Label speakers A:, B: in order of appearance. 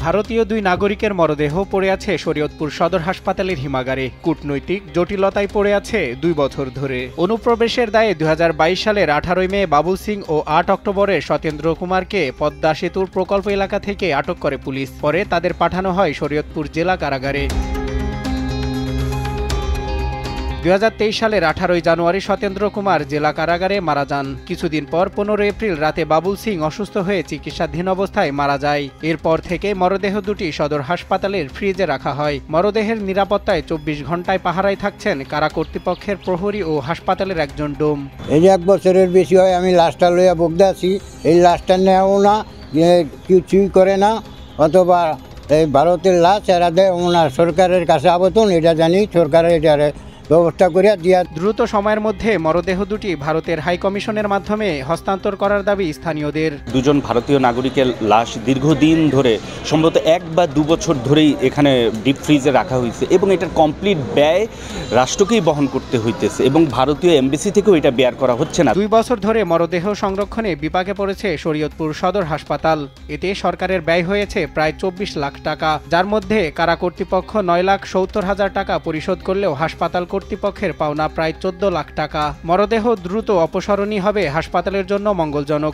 A: ভারতীয় দুই নাগরিকের মরদেহ পড়ে আছে শরীয়তপুর সদর হাসপাতালের হিমাগারে। কূটনৈতিক জটিলতায় পড়ে আছে 2 বছর ধরে। অনুপ্রবেশের দায়ে 2022 সালের 18 মে বাবুল সিং ও 8 অক্টোবরে সত্যেন্দ্র কুমারকে পদ্মা সেতুর প্রকল্প এলাকা থেকে আটক করে পুলিশ। পরে তাদের পাঠানো হয় শরীয়তপুর জেলা কারাগারে। 2023 সালের 18 জানুয়ারি সত্যেন্দ্র কুমার জেলা কারাগারে মারা যান। কিছুদিন পর 15 এপ্রিল রাতে বাবুল সিং অসুস্থ হয়ে চিকিৎসাধীন অবস্থায় মারা যায়। এরপর থেকে মরদেহ দুটি সদর হাসপাতালের ফ্রিজে রাখা হয়। মরদেহের নিরাপত্তায় 24 ঘন্টায় পাহারায় থাকছেন কারা কর্তৃপক্ষের প্রহরী ও হাসপাতালের একজন ডোম।
B: এই যে 1 বছরের বেশি হয় আমি লাশটা লইয়া বগদা আছি, এই লাশটা নেও না, কিছুই করে না, অথবা এই ভারতের লাশ এরা দেয় ওনার সরকারের কাছে আবেদন, এটা জানি সরকারের এটারে ব্যবস্থা করিয়া দিয়া।
A: দ্রুত সময়ের মধ্যে মরদেহ দুটি ভারতের হাই কমিশনের মাধ্যমে হস্তান্তর করার দাবি স্থানীয়দের।
C: দুজন ভারতীয় নাগরিকের লাশ দীর্ঘদিন ধরে সম্ভবত 1 বা 2 বছর ধরেই এখানে ডিপ ফ্রিজে রাখা হয়েছে এবং এটার কমপ্লিট ব্যয় রাষ্ট্রকেই বহন করতে হইতেছে এবং ভারতীয় এমবেসি থেকেও এটা বেয়ার করা হচ্ছে না।
A: 2 বছর ধরে মরদেহ সংরক্ষণে বিপাকে পড়েছে শরীয়তপুর সদর হাসপাতাল। এতে সরকারের ব্যয় হয়েছে প্রায় 24 লাখ টাকা, যার মধ্যে কারা কর্তৃপক্ষ 9,70,000 টাকা পরিশোধ করলেও হাসপাতাল কর্তৃপক্ষের পাওনা প্রায় 14 লাখ টাকা। মরদেহ দ্রুত অপসারণই হবে হাসপাতালের জন্য মঙ্গলজনক।